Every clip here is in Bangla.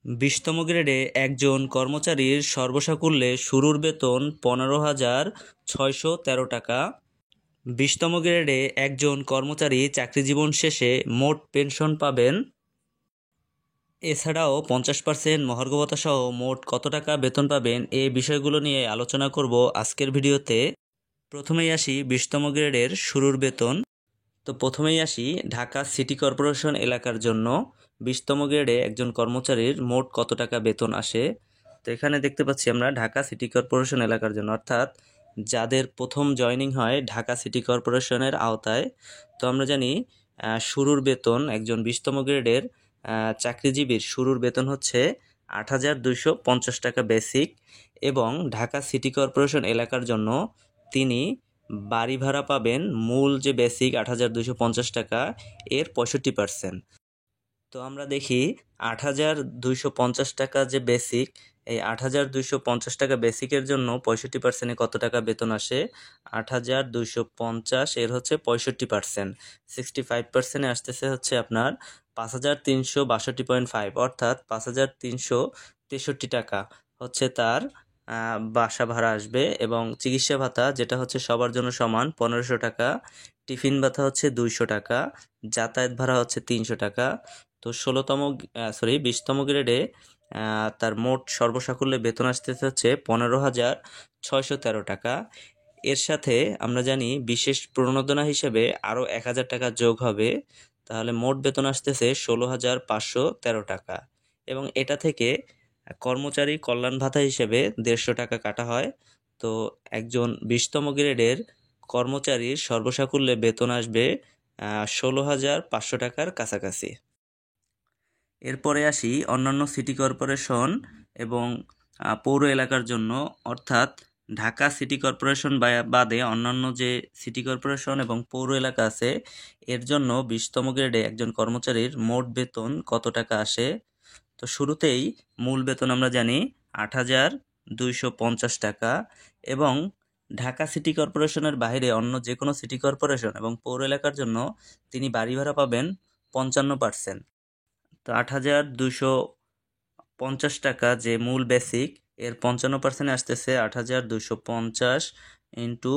20তম গ্রেডে একজন কর্মচারীর সর্বসাকুল্যে শুরুর বেতন 15,613 টাকা। 20তম গ্রেডে একজন কর্মচারী চাকরিজীবন শেষে মোট পেনশন পাবেন। এছাড়াও 50% মহার্ঘ ভাতা সহ মোট কত টাকা বেতন পাবেন এই বিষয়গুলো নিয়ে আলোচনা করব আজকের ভিডিওতে। প্রথমেই আসি 20তম গ্রেডের শুরুর বেতন। তো প্রথমেই আসি ঢাকা সিটি কর্পোরেশন এলাকার জন্য 20তম গ্রেডে একজন কর্মচারীর মোট কত টাকা বেতন আসে। তো এখানে দেখতে পাচ্ছি আমরা ঢাকা সিটি কর্পোরেশন এলাকার জন্য, অর্থাৎ যাদের প্রথম জয়নিং হয় ঢাকা সিটি কর্পোরেশনের আওতায়। তো আমরা জানি শুরুর বেতন একজন 20তম গ্রেডের চাকরিজীবীর শুরুর বেতন হচ্ছে 8,250 টাকা বেসিক, এবং ঢাকা সিটি কর্পোরেশন এলাকার জন্য তিনি বাড়ি ভাড়া পাবেন মূল যে বেসিক 8,250 টাকা এর 65%। তো আমরা দেখি 8,250 টাকা যে বেসিক, এই 8,250 টাকা বেসিকের জন্য 65%-এ কত টাকা বেতন আসে। 8,250 এর হচ্ছে 65%, 65%-এ আসতেছে হচ্ছে আপনার 5,362.5, অর্থাৎ 5,363 টাকা হচ্ছে তার বাসা ভাড়া আসবে। এবং চিকিৎসা ভাতা যেটা হচ্ছে সবার জন্য সমান 1,500 টাকা, টিফিন ভাতা হচ্ছে 200 টাকা, যাতায়াত ভাড়া হচ্ছে 300 টাকা। তো 20তম গ্রেডে তার মোট সর্বসাকুল্যে বেতন আসতেছে হচ্ছে 15,613 টাকা। এর সাথে আমরা জানি বিশেষ প্রণোদনা হিসেবে আরও 1,000 টাকা যোগ হবে, তাহলে মোট বেতন আসতেছে 16,513 টাকা। এবং এটা থেকে কর্মচারী কল্যাণ ভাতা হিসেবে 150 টাকা কাটা হয়। তো একজন 20তম গ্রেডের কর্মচারীর সর্বসাকুল্যে বেতন আসবে 16,500 টাকার কাছাকাছি। এরপরে আসি অন্যান্য সিটি কর্পোরেশন এবং পৌর এলাকার জন্য, অর্থাৎ ঢাকা সিটি কর্পোরেশন বাদে অন্যান্য যে সিটি কর্পোরেশন এবং পৌর এলাকা আছে এর জন্য 20তম গ্রেডে একজন কর্মচারীর মোট বেতন কত টাকা আসে। তো শুরুতেই মূল বেতন আমরা জানি 8,250 টাকা, এবং ঢাকা সিটি কর্পোরেশনের বাইরে অন্য যে কোনো সিটি কর্পোরেশন এবং পৌর এলাকার জন্য তিনি বাড়ি ভাড়া পাবেন 55%। তো 8,250 টাকা যে মূল বেসিক এর 55% আসতেছে 8,250 ইন্টু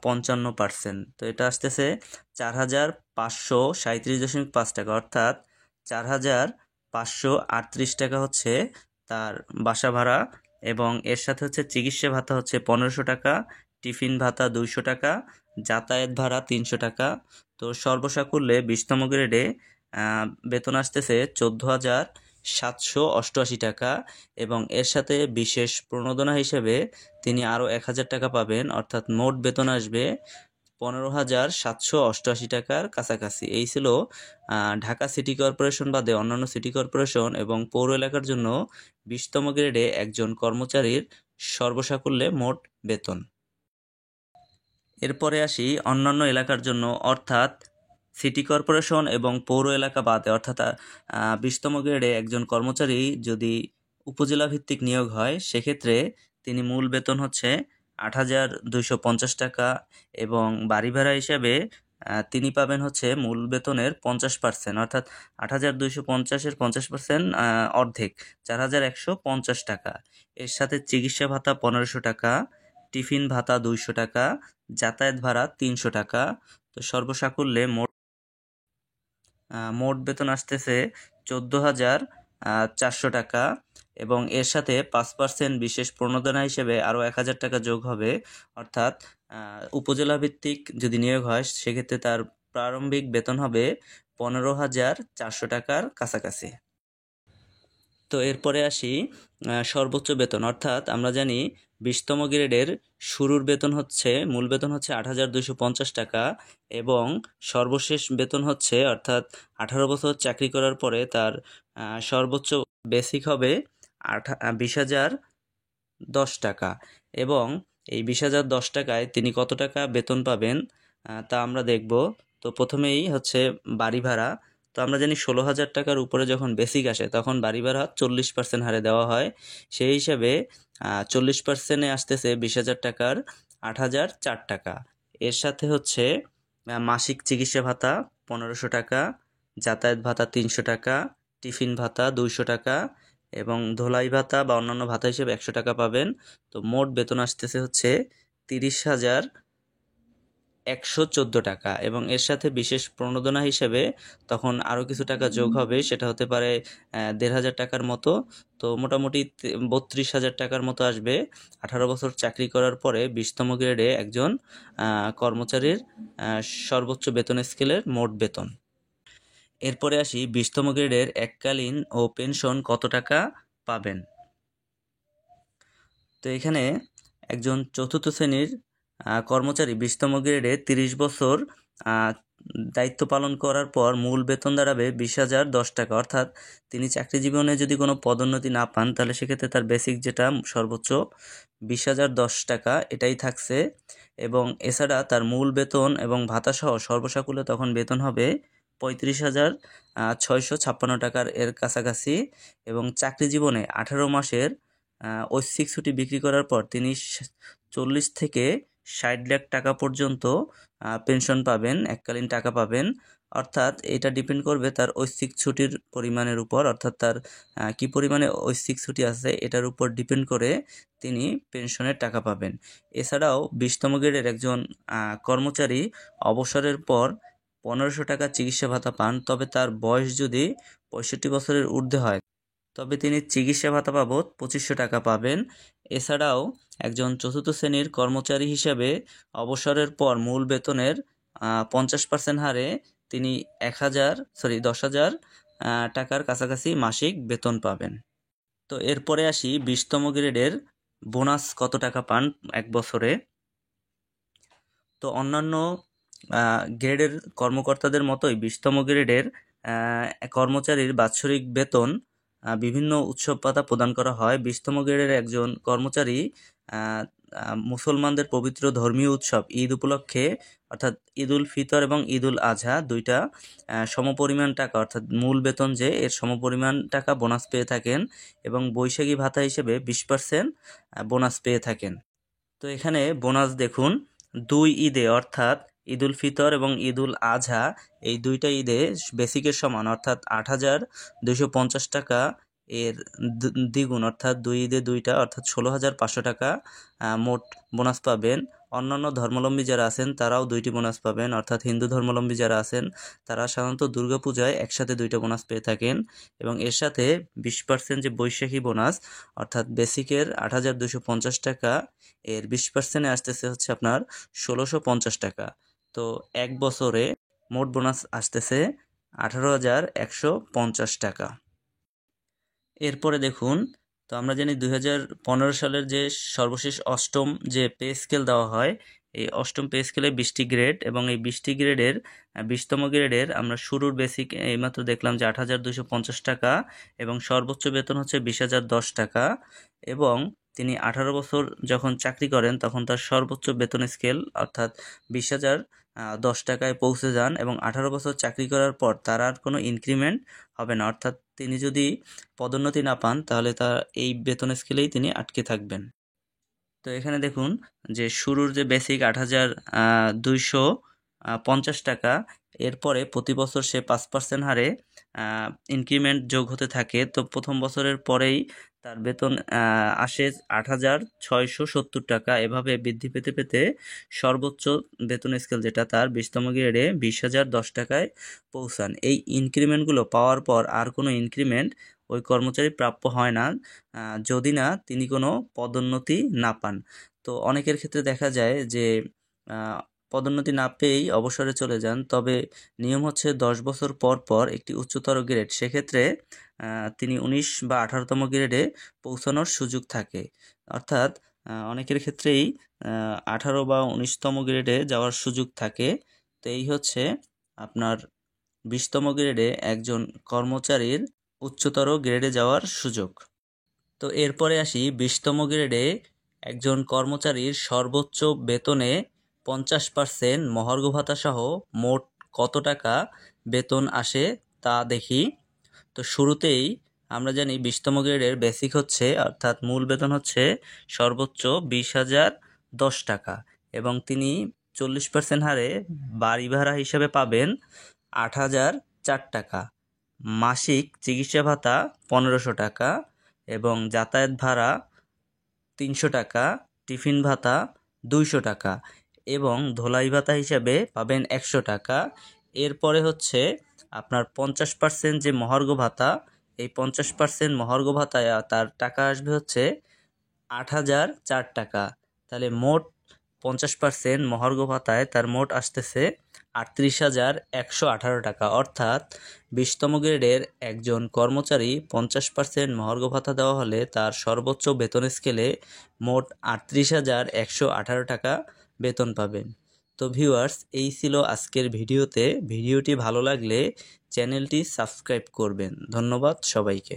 55%, তো এটা আসতেছে 4,537.5 টাকা, অর্থাৎ 4,538 টাকা হচ্ছে তার বাসা ভাড়া। এবং এর সাথে হচ্ছে চিকিৎসা ভাতা হচ্ছে 1,500 টাকা, টিফিন ভাতা 200 টাকা, যাতায়াত ভাড়া 300 টাকা। তো সর্বসাকুল্যে 20তম গ্রেডে বেতন আসতেছে 14,788 টাকা, এবং এর সাথে বিশেষ প্রণোদনা হিসেবে তিনি আরও 1,000 টাকা পাবেন, অর্থাৎ মোট বেতন আসবে 15,788 টাকার কাছাকাছি। এই ছিল ঢাকা সিটি কর্পোরেশন বাদে অন্যান্য সিটি কর্পোরেশন এবং পৌর এলাকার জন্য 20তম গ্রেডে একজন কর্মচারীর সর্বসাকুল্যে মোট বেতন। এরপরে আসি অন্যান্য এলাকার জন্য, অর্থাৎ সিটি কর্পোরেশন এবং পৌর এলাকা বাদে, অর্থাৎ 20তম গ্রেডে একজন কর্মচারী যদি উপজেলা ভিত্তিক নিয়োগ হয় সেক্ষেত্রে তিনি মূল বেতন হচ্ছে 8,250 টাকা, এবং বাড়ি ভাড়া হিসাবে তিনি পাবেন হচ্ছে মূল বেতনের 50%, অর্থাৎ 8,250-এর 50% অর্ধেক 4,150 টাকা। এর সাথে চিকিৎসা ভাতা 1,500 টাকা, টিফিন ভাতা 200 টাকা, যাতায়াত ভাড়া 300 টাকা। তো সর্বসাকুল্যে মোট বেতন আসতেছে 14,400 টাকা, এবং এর সাথে 5% বিশেষ প্রণোদনা হিসেবে আরও 1,000 টাকা যোগ হবে, অর্থাৎ উপজেলা ভিত্তিক যদি নিয়োগ হয় সেক্ষেত্রে তার প্রারম্ভিক বেতন হবে 15,400 টাকার কাছাকাছি। তো এরপরে আসি সর্বোচ্চ বেতন, অর্থাৎ আমরা জানি 20তম গ্রেডের শুরুর বেতন হচ্ছে মূল বেতন হচ্ছে 8,250 টাকা, এবং সর্বশেষ বেতন হচ্ছে, অর্থাৎ 18 বছর চাকরি করার পরে তার সর্বোচ্চ বেসিক হবে 20,010 টাকা। এবং এই 20,010 টাকায় তিনি কত টাকা বেতন পাবেন তা আমরা দেখব। তো প্রথমেই হচ্ছে বাড়ি ভাড়া। তো আমরা জানি 16,000 টাকার উপরে যখন বেসিক আসে তখন বাড়ি ভাড়া 40% হারে দেওয়া হয়। সেই হিসাবে 40%-এ আসতেছে 20,000 টাকার 8,004 টাকা। এর সাথে হচ্ছে মাসিক চিকিৎসা ভাতা 1,500 টাকা, যাতায়াত ভাতা 300 টাকা, টিফিন ভাতা 200 টাকা, এবং ধোলাই ভাতা বা অন্যান্য ভাতা হিসেবে 100 টাকা পাবেন। তো মোট বেতন আসতেছে হচ্ছে 30,114 টাকা, এবং এর সাথে বিশেষ প্রণোদনা হিসেবে তখন আরও কিছু টাকা যোগ হবে, সেটা হতে পারে 1,500 টাকার মতো। তো মোটামুটি 32,000 টাকার মতো আসবে 18 বছর চাকরি করার পরে 20তম গ্রেডে একজন কর্মচারীর সর্বোচ্চ বেতন স্কেলের মোট বেতন। এরপরে আসি 20তম গ্রেডের এককালীন ও পেনশন কত টাকা পাবেন। তো এখানে একজন চতুর্থ শ্রেণীর কর্মচারী 20তম গ্রেডে 30 বছর দায়িত্ব পালন করার পর মূল বেতন দাঁড়াবে 20,010 টাকা। অর্থাৎ তিনি চাকরি জীবনে যদি কোনো পদোন্নতি না পান তাহলে সেক্ষেত্রে তার বেসিক যেটা সর্বোচ্চ 20,010 টাকা এটাই থাকছে, এবং এছাড়া তার মূল বেতন এবং ভাতাসহ সর্বসাকুল্যে তখন বেতন হবে 35,656 টাকার এর কাছাকাছি। এবং চাকরি জীবনে 18 মাসের ঐচ্ছিক ছুটি বিক্রি করার পর তিনি 40 থেকে 60 লাখ টাকা পর্যন্ত পেনশন পাবেন, এককালীন টাকা পাবেন। অর্থাৎ এটা ডিপেন্ড করবে তার ঐচ্ছিক ছুটির পরিমাণের উপর, অর্থাৎ তার কি পরিমাণে ঐচ্ছিক ছুটি আছে এটার উপর ডিপেন্ড করে তিনি পেনশনের টাকা পাবেন। এছাড়াও 20তম গ্রেডের একজন কর্মচারী অবসরের পর 1500 টাকা চিকিৎসা ভাতা পান, তবে তার বয়স যদি 65 বছরের ঊর্ধ্বে হয় তবে তিনি চিকিৎসা ভাতা বাবদ 2500 টাকা পাবেন। এছাড়াও একজন চতুর্থ শ্রেণীর কর্মচারী হিসেবে অবসরের পর মূল বেতনের 50% হারে তিনি 10,000 টাকার কাছাকাছি মাসিক বেতন পাবেন। তো এরপরে আসি 20তম গ্রেডের বোনাস কত টাকা পান এক বছরে। তো অন্যান্য গ্রেডের কর্মকর্তাদের মতোই 20তম গ্রেডের কর্মচারীর বাৎসরিক বেতন বিভিন্ন উৎসব ভাতা প্রদান করা হয়। 20তম গ্রেডের একজন কর্মচারী মুসলমানদের পবিত্র ধর্মীয় উৎসব ঈদ উপলক্ষে, অর্থাৎ ঈদ উল ফিতর এবং ঈদ উল আজহা দুইটা সমপরিমাণ টাকা, অর্থাৎ মূল বেতন যে এর সমপরিমাণ টাকা বোনাস পেয়ে থাকেন, এবং বৈশাখী ভাতা হিসেবে 20% বোনাস পেয়ে থাকেন। তো এখানে বোনাস দেখুন, 2 ঈদে অর্থাৎ ঈদ উল ফিতর এবং ঈদ উল আজহা এই দুইটা ঈদে বেসিকের সমান অর্থাৎ 8,250 টাকা এর দ্বিগুণ, অর্থাৎ 2 ঈদে 2টা অর্থাৎ 16,500 টাকা মোট বোনাস পাবেন। অন্যান্য ধর্মাবলম্বী যারা আছেন তারাও 2টি বোনাস পাবেন, অর্থাৎ হিন্দু ধর্মাবলম্বী যারা আছেন তারা সাধারণত দুর্গাপূজায় একসাথে 2টা বোনাস পেয়ে থাকেন। এবং এর সাথে 20% যে বৈশাখী বোনাস, অর্থাৎ বেসিকের 8,250 টাকা এর 20% আসতেছে হচ্ছে আপনার 1,650 টাকা। তো এক বছরে মোট বোনাস আসতেছে 18,150 টাকা। এরপরে দেখুন, তো আমরা জানি 2015 সালের যে সর্বশেষ অষ্টম যে পে স্কেল দেওয়া হয়, এই অষ্টম পে স্কেলে 20টি গ্রেড, এবং এই 20টি গ্রেডের 20তম গ্রেডের আমরা শুরুর বেসিক এইমাত্র দেখলাম যে 8,250 টাকা, এবং সর্বোচ্চ বেতন হচ্ছে 20,010 টাকা। এবং তিনি 18 বছর যখন চাকরি করেন তখন তার সর্বোচ্চ বেতন স্কেল অর্থাৎ 20,010 টাকায় পৌঁছে যান, এবং 18 বছর চাকরি করার পর তার আর কোনো ইনক্রিমেন্ট হবে না, অর্থাৎ তিনি যদি পদোন্নতি না পান তাহলে তার এই বেতন স্কেলেই তিনি আটকে থাকবেন। তো এখানে দেখুন যে শুরুর যে বেসিক 8,250 টাকা, এরপরে প্রতি বছর সে 5% হারে ইনক্রিমেন্ট যোগ হতে থাকে। তো প্রথম বছরের পরেই তার বেতন আসে 8,670 টাকা, এভাবে বৃদ্ধি পেতে পেতে সর্বোচ্চ বেতন স্কেল যেটা তার 20তম গ্রেডে 20,010 টাকায় পৌঁছান। এই ইনক্রিমেন্টগুলো পাওয়ার পর আর কোনো ইনক্রিমেন্ট ওই কর্মচারী প্রাপ্য হয় না যদি না তিনি কোনো পদোন্নতি না পান। তো অনেকের ক্ষেত্রে দেখা যায় যে পদোন্নতি না পেয়েই অবসরে চলে যান, তবে নিয়ম হচ্ছে 10 বছর পর পর একটি উচ্চতর গ্রেড, সেক্ষেত্রে তিনি 19 বা 18তম গ্রেডে পৌঁছানোর সুযোগ থাকে। অর্থাৎ অনেকের ক্ষেত্রেই 18 বা 19তম গ্রেডে যাওয়ার সুযোগ থাকে। তো এই হচ্ছে আপনার 20তম গ্রেডে একজন কর্মচারীর উচ্চতর গ্রেডে যাওয়ার সুযোগ। তো এরপরে আসি 20তম গ্রেডে একজন কর্মচারীর সর্বোচ্চ বেতনে 50% মহার্ঘ ভাতা সহ মোট কত টাকা বেতন আসে তা দেখি। তো শুরুতেই আমরা জানি 20তম গ্রেডের বেসিক হচ্ছে অর্থাৎ মূল বেতন হচ্ছে সর্বোচ্চ 20,010 টাকা, এবং তিনি 40% হারে বাড়ি ভাড়া হিসেবে পাবেন 8,004 টাকা। মাসিক চিকিৎসা ভাতা 1,500 টাকা, এবং যাতায়াত ভাড়া 300 টাকা, টিফিন ভাতা 200 টাকা এবং ধোলাই ভাতা হিসাবে পাবেন 100 টাকা। এরপরে হচ্ছে আপনার 50% যে মহার্ঘ ভাতা, এই 50% মহার্ঘ ভাতায় তার টাকা আসবে হচ্ছে 8,004 টাকা। তাহলে মোট 50% মহার্ঘ ভাতায় তার মোট আসতেছে 38,118 টাকা। অর্থাৎ 20তম গ্রেডের একজন কর্মচারী 50% মহার্ঘ ভাতা দেওয়া হলে তার সর্বোচ্চ বেতন স্কেলে মোট 38,118 টাকা বেতন পাবেন। তো ভিউয়ার্স, এই ছিল আজকের ভিডিওটি ভালো লাগলে চ্যানেলটি সাবস্ক্রাইব করবেন। ধন্যবাদ সবাইকে।